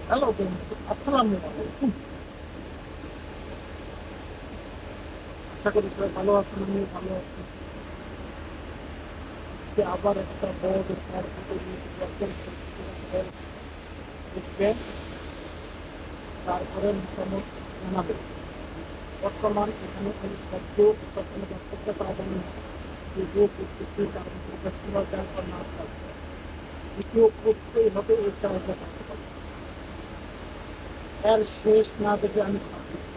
Hello বন্ধু, আসসালামু আলাইকুম। আশা করি সবাই ভালো আছেন, আমিও ভালো আছি। আজকে আবার একটা বড় টপিক নিয়ে চলে আসলাম। দেখবেন, তারপরে মতামত জানাবেন। বর্তমান এখানে কোনো শব্দ কখনো বক্তব্য পাবেন না। ভিডিও করতেছি, তার মধ্যে শোনা যায় বা না যায়, ভিডিও করতেই হবে, এই চার্জা করতে হবে। এর শেষ না দেখে আমি ছাড়তেছি।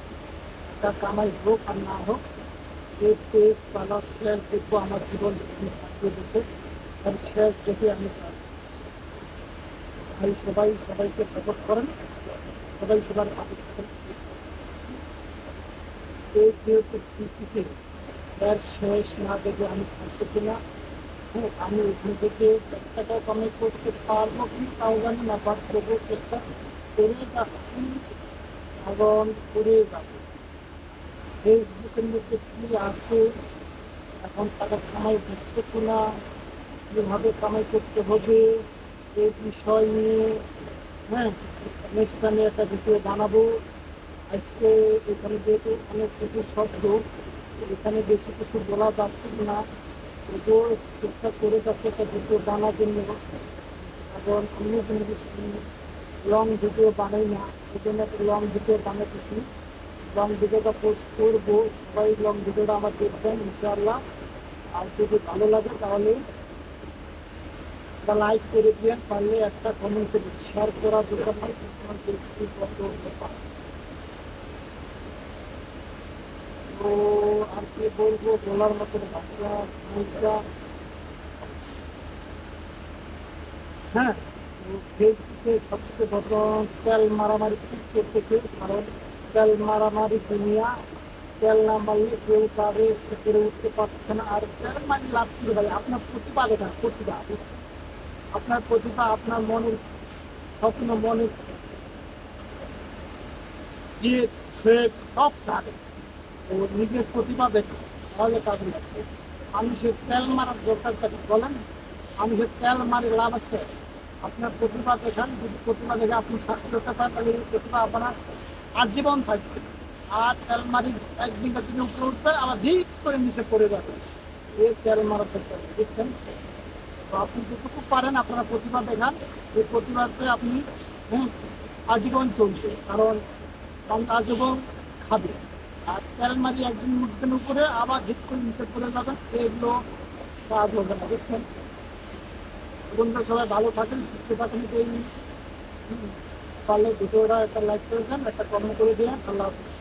একটা কামাই হোক আর না হোক, এই পেজ চালার শেয়ার দেখবো আমার জীবন থাকবে বসে, আর শেয়ার দেখে আমি ছাড়বো। ভাই সবাই সবাইকে সাপোর্ট করেন, সবাই সবার পাশে থাকেন। এই যেহেতু শিখতেছি, এর শেষ না দেখে আমি ছাড়তেছি না। হ্যাঁ, আমি এখান থেকে 1 টাকা কামাই করতে পারবো কি তাও জানি না, বাট তবু চেষ্টা করে যাচ্ছি এবং করে যাবো। ফেসবুকের মধ্যে কি আছে, এখন টাকা কামাই হচ্ছে কিনা, কীভাবে কামাই করতে হবে, এই বিষয় নিয়ে, হ্যাঁ, নেক্সট আমি একটা ভিডিও বানাবো। আজকে এখানে যেহেতু অনেক কিছু শব্দ, এখানে বেশি কিছু বলা যাচ্ছে না, তবুও চেষ্টা করে যাচ্ছে একটা ভিডিও বানার জন্য। কারণ আমি কিন্তু লং ভিডিও বানাই না, এই জন্য একটা লং ভিডিও বানাতেছি। লং ভিডিওটা পোস্ট করবো, সবাই লং ভিডিওটা আমার দেখবেন ইনশাআল্লাহ। আর যদি ভালো লাগে তাহলে একটা লাইক করে দিবেন, পারলে একটা কমেন্ট করে শেয়ার করার জন্য। তো আর কি বলবো, বলার মতো ভাষা মুদ্রা। হ্যাঁ, তো ফেসবুকে সবচেয়ে বড় তেল মারামারি খুব চলতেছে, কারণ তেল মারামারি দুনিয়া। তেল না মারলে কেউ কারে করে উঠতে পারছে না। আর তেল মারলে লাভ কি ভাই, আপনার প্রতিভা দেখা, প্রতিভা বুঝছেন? আপনার প্রতিভা, আপনার মনের স্বপ্ন, মনের যে সব সারে, ও নিজের প্রতিভা দেখে, তাহলে কাজে লাগবে। মানুষের তেল মারার দরকারটা কি বলেন? মানুষের তেল মারি লাভ আছে? আপনার প্রতিভা দেখান, যদি প্রতিভা দেখে আপনি সাকসেস হতে পারেন, তাহলে এই প্রতিভা আপনার আজীবন থাকবে। আর তেল মারি একদিন দিনে উপরে উঠবে, আবার ধীপ করে নিচে পড়ে যাবে। এই তেল মারার দরকার, বুঝছেন? তো আপনি যতটুকু পারেন আপনারা প্রতিভা দেখান, এই প্রতিভাতে আপনি, হ্যাঁ, আজীবন চলবে। কারণ আজীবন খাবে। আর তেল মারি একদিন উঠবেন উপরে, আবার হিট করে নিচে পড়ে যাবেন, এগুলো কাজ হবে না, বুঝছেন? বন্ধুরা সবাই ভালো থাকেন, সুস্থ থাকেন। এই পারলে ভিডিওটা একটা লাইক করে দেন, একটা কমেন্ট করে দেন। আল্লাহ হাফিজ।